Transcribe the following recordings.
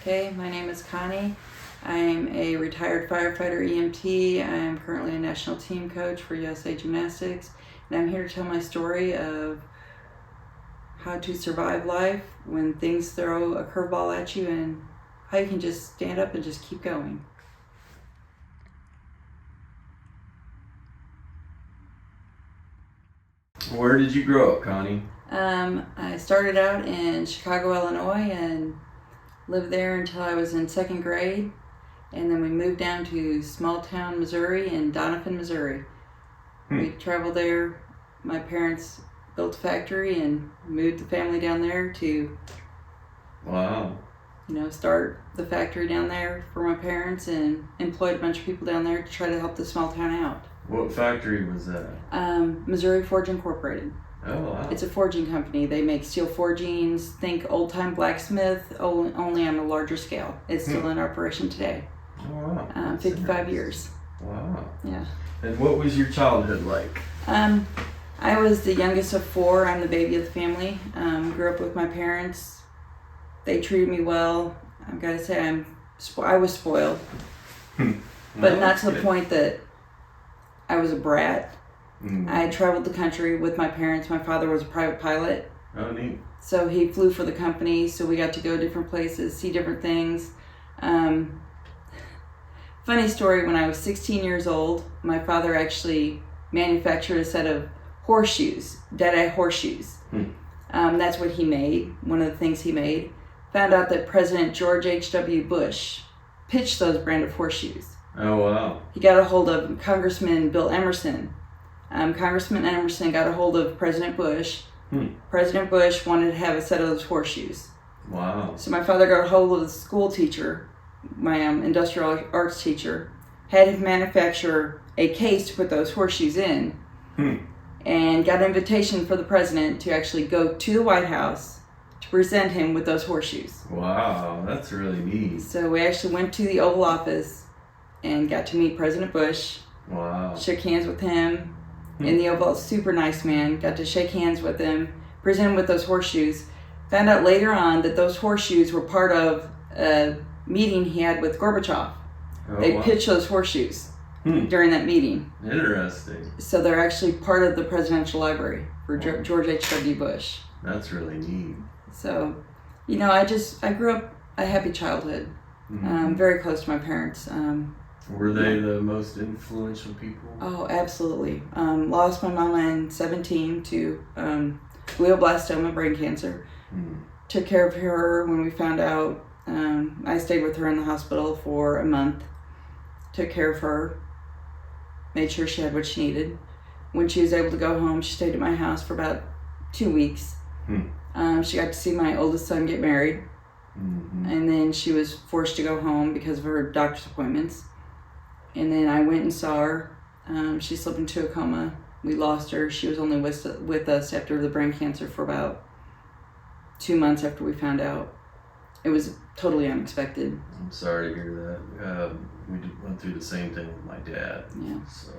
Okay, my name is Connie. I'm a retired firefighter EMT. I'm currently a national team coach for USA Gymnastics, and I'm here to tell my story of how to survive life when things throw a curveball at you and how you can just stand up and just keep going. Where did you grow up, Connie? I started out in Chicago, Illinois, and lived there until I was in second grade, and then we moved down to small town Missouri in Doniphan, Missouri. We traveled there. My parents built a factory and moved the family down there to start the factory down there for my parents, and employed a bunch of people down there to try to help the small town out. What factory was that? Missouri Forge Incorporated. Oh, wow. It's a forging company. They make steel forgings. Think old-time blacksmith, only on a larger scale. It's still in operation today. Oh, wow. 55 years. Wow. Yeah. And what was your childhood like? I was the youngest of four. I'm the baby of the family. Grew up with my parents. They treated me well. I've got to say I was spoiled. But not to the point that I was a brat. I traveled the country with my parents. My father was a private pilot. Oh, neat. So he flew for the company, so we got to go different places, see different things. Funny story, when I was 16 years old, my father actually manufactured a set of horseshoes, dead-eye horseshoes. That's what he made, one of the things he made. Found out that President George H.W. Bush pitched those brand of horseshoes. Oh, wow. He got a hold of Congressman Bill Emerson. Congressman Emerson got a hold of President Bush. President Bush wanted to have a set of those horseshoes. Wow. So my father got a hold of the school teacher, my industrial arts teacher, had him manufacture a case to put those horseshoes in, and got an invitation for the president to actually go to the White House to present him with those horseshoes. Wow, that's really neat. So we actually went to the Oval Office and got to meet President Bush. Wow. Shook hands with him in the Oval. Super nice man. Got to shake hands with him, present him with those horseshoes. Found out later on that those horseshoes were part of a meeting he had with Gorbachev. They pitched those horseshoes during that meeting. Interesting. So they're actually part of the presidential library for George H.W. Bush. That's really neat. So, I grew up a happy childhood. Very close to my parents. Were they the most influential people? Oh, absolutely. Lost my mama in 17 to glioblastoma, brain cancer. Took care of her when we found out. I stayed with her in the hospital for a month. Took care of her. Made sure she had what she needed. When she was able to go home, she stayed at my house for about 2 weeks. She got to see my oldest son get married. And then she was forced to go home because of her doctor's appointments. And then I went and saw her. She slipped into a coma. We lost her. She was only with us after the brain cancer for about 2 months after we found out. It was totally unexpected. I'm sorry to hear that. We went through the same thing with my dad. Yeah. So.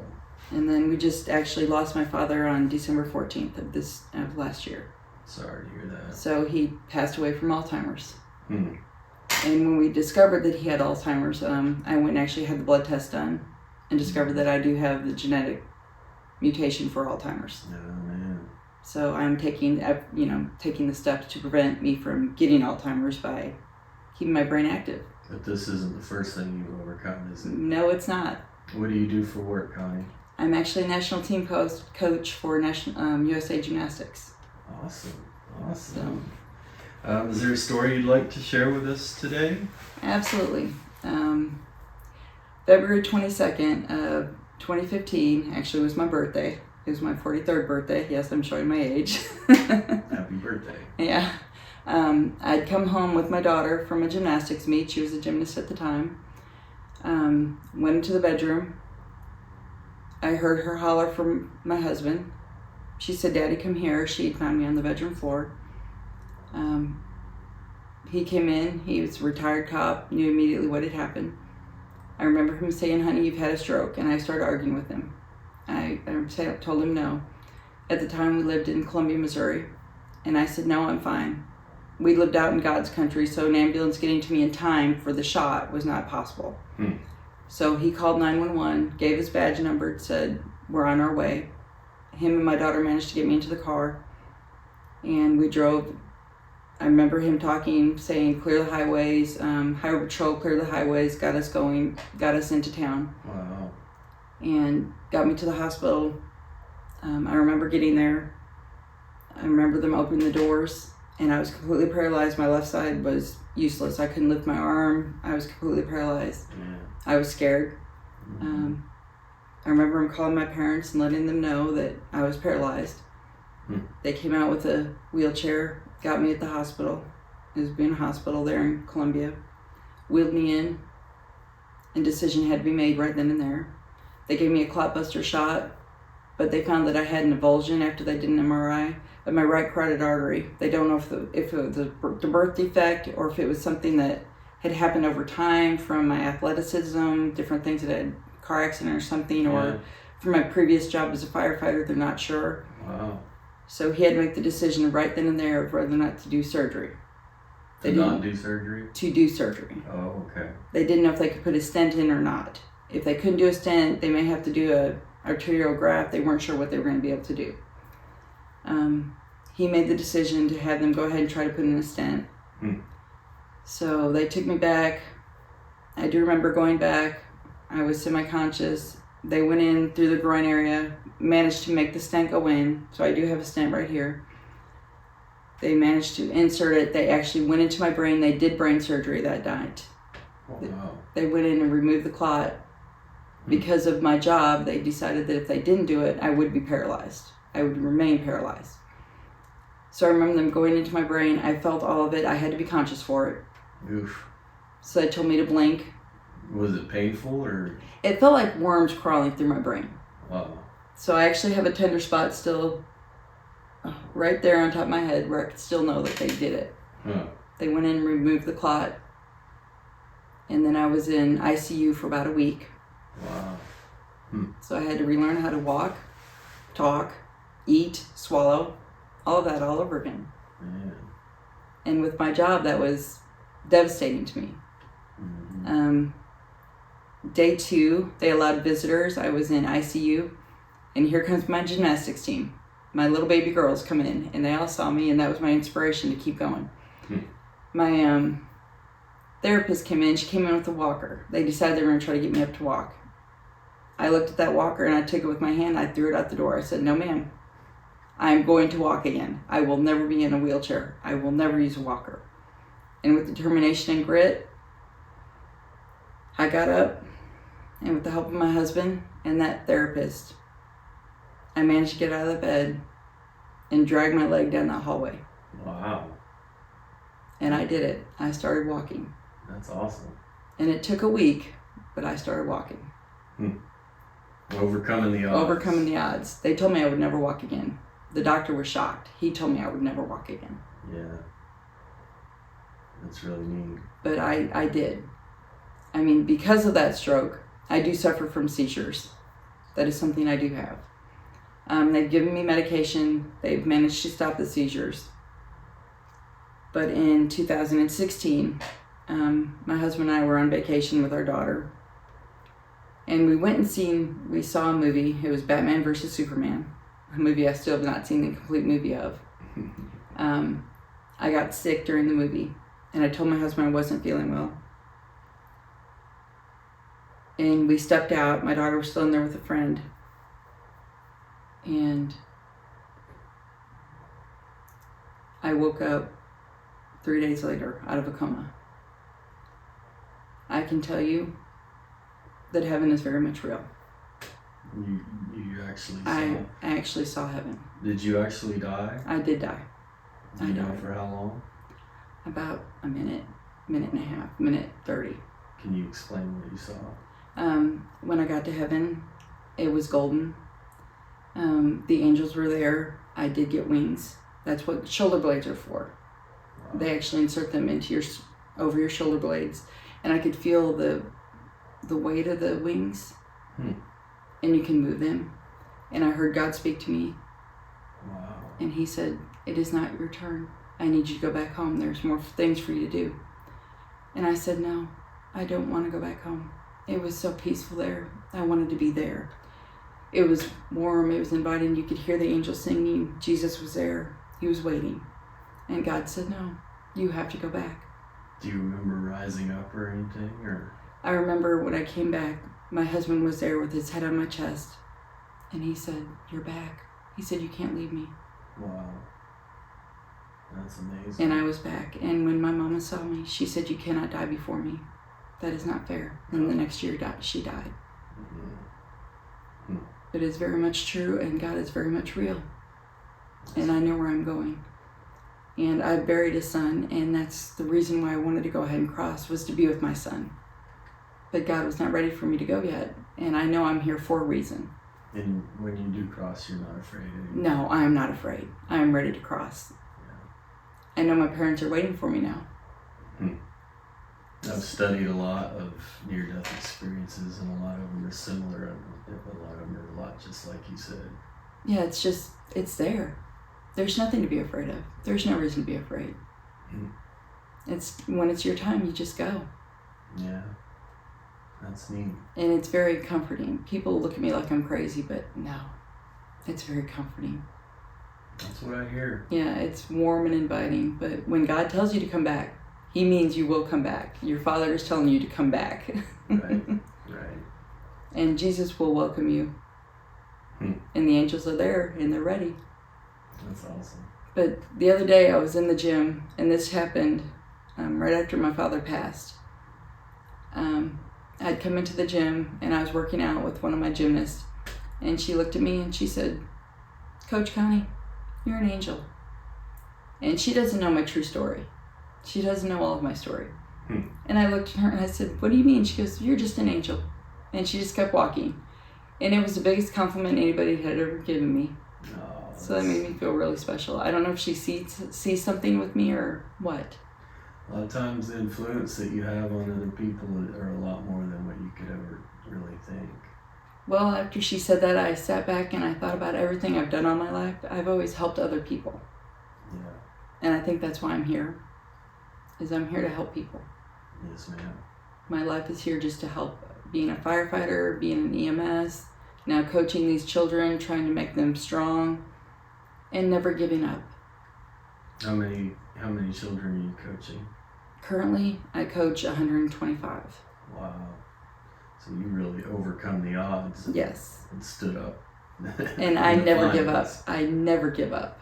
And then we just actually lost my father on December 14th of last year. Sorry to hear that. So he passed away from Alzheimer's. And when we discovered that he had Alzheimer's, I went and actually had the blood test done and discovered that I do have the genetic mutation for Alzheimer's. Oh, man. So I'm taking the steps to prevent me from getting Alzheimer's by keeping my brain active. But this isn't the first thing you've overcome, is it? No, it's not. What do you do for work, Connie? I'm actually a national team coach for USA Gymnastics. Awesome. So, is there a story you'd like to share with us today? Absolutely. February 22nd of 2015 actually was my birthday. It was my 43rd birthday. Yes, I'm showing my age. Happy birthday. Yeah. I'd come home with my daughter from a gymnastics meet. She was a gymnast at the time. Went into the bedroom. I heard her holler from my husband. She said, "Daddy, come here." She'd found me on the bedroom floor. He came in. He was a retired cop, knew immediately what had happened. I remember him saying, "Honey, you've had a stroke." And I started arguing with him. I told him no. At the time, we lived in Columbia, Missouri. And I said, "No, I'm fine." we lived out in God's country, so an ambulance getting to me in time for the shot was not possible. So he called 911, gave his badge number, said, we're on our way. Him and my daughter managed to get me into the car, and we drove. I remember him talking, saying, clear the highways, highway patrol, clear the highways, got us going, got us into town. Wow. And got me to the hospital. I remember getting there. I remember them opening the doors, and I was completely paralyzed. My left side was useless. I couldn't lift my arm. I was completely paralyzed. Yeah. I was scared. I remember him calling my parents and letting them know that I was paralyzed. They came out with a wheelchair, got me at the hospital. It was being a hospital there in Columbia. Wheeled me in, and decision had to be made right then and there. They gave me a clot buster shot, but they found that I had an avulsion after they did an MRI of my right carotid artery. They don't know if it was the birth defect or if it was something that had happened over time from my athleticism, different things that had car accident or something, or from my previous job as a firefighter. They're not sure. Wow. So he had to make the decision right then and there of whether or not to do surgery. They didn't do surgery? To do surgery. Oh, okay. They didn't know if they could put a stent in or not. If they couldn't do a stent, they may have to do a arterial graft. They weren't sure what they were going to be able to do. He made the decision to have them go ahead and try to put in a stent. So they took me back. I do remember going back. I was semi-conscious. They went in through the groin area, managed to make the stent go in. So I do have a stent right here. They managed to insert it. They actually went into my brain. They did brain surgery that night. Wow. They went in and removed the clot. Because of my job, they decided that if they didn't do it, I would be paralyzed. I would remain paralyzed. So I remember them going into my brain. I felt all of it. I had to be conscious for it. Oof. So they told me to blink. Was it painful or? It felt like worms crawling through my brain. Wow. So I actually have a tender spot still right there on top of my head where I could still know that they did it. They went in and removed the clot. And then I was in ICU for about a week. Wow. So I had to relearn how to walk, talk, eat, swallow, all of that all over again. Man. And with my job, that was devastating to me. Day 2, they allowed visitors. I was in ICU, and here comes my gymnastics team. My little baby girls come in, and they all saw me, and that was my inspiration to keep going. My therapist came in. She came in with a walker. They decided they were going to try to get me up to walk. I looked at that walker, and I took it with my hand. I threw it out the door. I said, no, ma'am. I'm going to walk again. I will never be in a wheelchair. I will never use a walker. And with determination and grit, I got up, and with the help of my husband and that therapist, I managed to get out of the bed and drag my leg down that hallway. Wow. And I did it. I started walking. That's awesome. And it took a week, but I started walking. Overcoming the odds. Overcoming the odds. They told me I would never walk again. The doctor was shocked. He told me I would never walk again. Yeah. That's really neat. But I did. I mean, because of that stroke, I do suffer from seizures. That is something I do have. They've given me medication. They've managed to stop the seizures. But in 2016, my husband and I were on vacation with our daughter. And we saw a movie. It was Batman versus Superman. A movie I still have not seen the complete movie of. I got sick during the movie. And I told my husband I wasn't feeling well. And we stepped out. My daughter was still in there with a friend. And I woke up 3 days later out of a coma. I can tell you that heaven is very much real. You actually saw? I actually saw heaven. Did you actually die? I did die. Do you know for how long? About a minute and a half, minute 30. Can you explain what you saw? When I got to heaven, it was golden. The angels were there. I did get wings. That's what shoulder blades are for. Wow. They actually insert them into over your shoulder blades, and I could feel the weight of the wings, and you can move them. And I heard God speak to me. Wow. And He said, "It is not your turn. I need you to go back home. There's more things for you to do. And I said, no, I don't want to go back home. It was so peaceful there. I wanted to be there. It was warm. It was inviting. You could hear the angels singing. Jesus was there. He was waiting. And God said, no, you have to go back. Do you remember rising up or anything? Or I remember when I came back, my husband was there with his head on my chest. And he said, you're back. He said, you can't leave me. Wow. That's amazing. And I was back. And when my mama saw me, she said, you cannot die before me. That is not fair. And the next year she died. Mm-hmm. It is very much true, and God is very much real. And I know where I'm going. And I buried a son, and that's the reason why I wanted to go ahead and cross, was to be with my son. But God was not ready for me to go yet. And I know I'm here for a reason. And when you do cross, you're not afraid anymore? No, I am not afraid. I am ready to cross. Yeah. I know my parents are waiting for me now. I've studied a lot of near-death experiences, and a lot of them are similar, and a lot of them are a lot just like you said. Yeah, it's there. There's nothing to be afraid of. There's no reason to be afraid. It's when it's your time, you just go. Yeah, that's neat. And it's very comforting. People look at me like I'm crazy, but no, it's very comforting. That's what I hear. Yeah, it's warm and inviting, but when God tells you to come back, He means you will come back. Your Father is telling you to come back. Right. And Jesus will welcome you. And the angels are there, and they're ready. That's awesome. But the other day I was in the gym, and this happened right after my father passed. I'd come into the gym, and I was working out with one of my gymnasts, and she looked at me and she said, Coach Connie, you're an angel. And she doesn't know my true story. She doesn't know all of my story. And I looked at her and I said, what do you mean? She goes, you're just an angel. And she just kept walking. And it was the biggest compliment anybody had ever given me. Oh, so that made me feel really special. I don't know if she sees something with me or what. A lot of times the influence that you have on other people are a lot more than what you could ever really think. Well, after she said that, I sat back and I thought about everything I've done all my life. I've always helped other people. Yeah. And I think that's why I'm here, is I'm here to help people. Yes, ma'am. My life is here just to help, being a firefighter, being an EMS, now coaching these children, trying to make them strong, and never giving up. How many children are you coaching? Currently, I coach 125. Wow. So you really overcome the odds. Yes. And stood up. And I never give up. I never give up.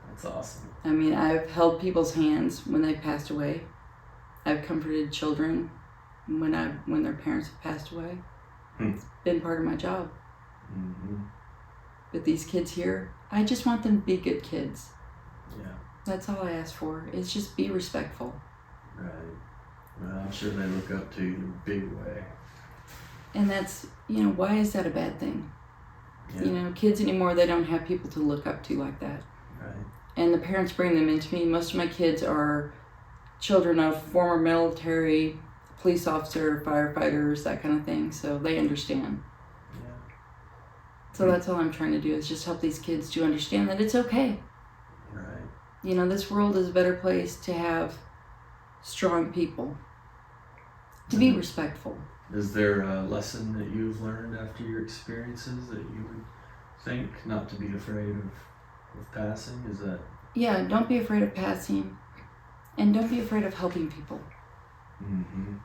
That's awesome. I mean, I've held people's hands when they've passed away. I've comforted children when their parents have passed away. It's been part of my job. Mm-hmm. But these kids here, I just want them to be good kids. Yeah. That's all I ask for, is just be respectful. Right. Well, I'm sure they look up to you in a big way. And that's, why is that a bad thing? Yeah. Kids anymore, they don't have people to look up to like that. Right. And the parents bring them into me. Most of my kids are children of former military, police officer, firefighters, that kind of thing. So they understand. Yeah. So that's all I'm trying to do, is just help these kids to understand that it's okay. Right. This world is a better place to have strong people, to be respectful. Is there a lesson that you've learned after your experiences that you would think not to be afraid of passing? Is that? Yeah, don't be afraid of passing, and don't be afraid of helping people. Mm-hmm.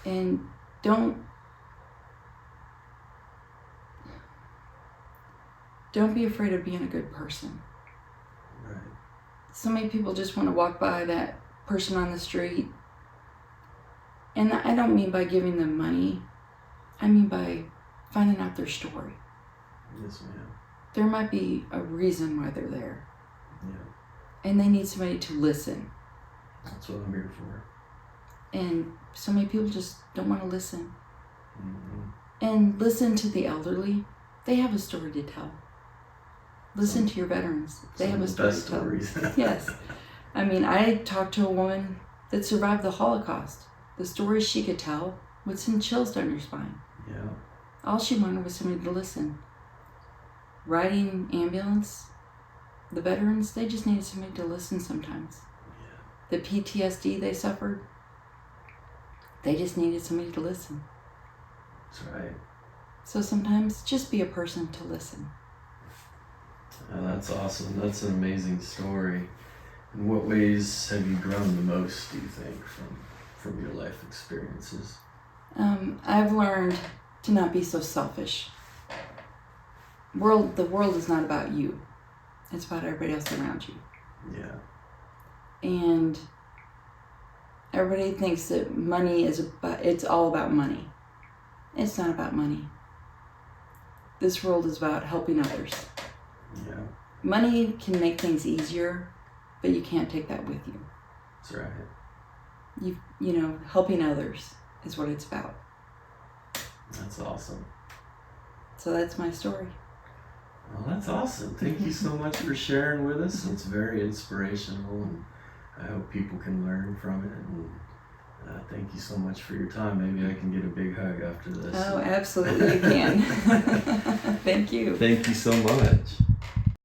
And don't be afraid of being a good person. Right. So many people just want to walk by that person on the street. And I don't mean by giving them money. I mean by finding out their story. Yes, ma'am. There might be a reason why they're there. Yeah. And they need somebody to listen. That's what I'm here for. And so many people just don't want to listen. Mm-hmm. And listen to the elderly. They have a story to tell. Listen to your veterans. They have a story to tell. Yes. I mean, I talked to a woman that survived the Holocaust. The stories she could tell would send chills down your spine. Yeah. All she wanted was somebody to listen. Riding ambulance, The veterans, they just needed somebody to listen sometimes. The PTSD they suffered, they just needed somebody to listen. That's right. So sometimes just be a person to listen. Oh, that's awesome. That's an amazing story. In what ways have you grown the most, do you think, from your life experiences? I've learned to not be so selfish. The world is not about you. It's about everybody else around you. Yeah. And everybody thinks that money it's all about money. It's not about money. This world is about helping others. Yeah. Money can make things easier, but you can't take that with you. That's right. Helping others is what it's about. That's awesome. So that's my story. Well, that's awesome. Thank you so much for sharing with us. It's very inspirational, and I hope people can learn from it. And thank you so much for your time. Maybe I can get a big hug after this. Oh, absolutely you can. Thank you. Thank you so much.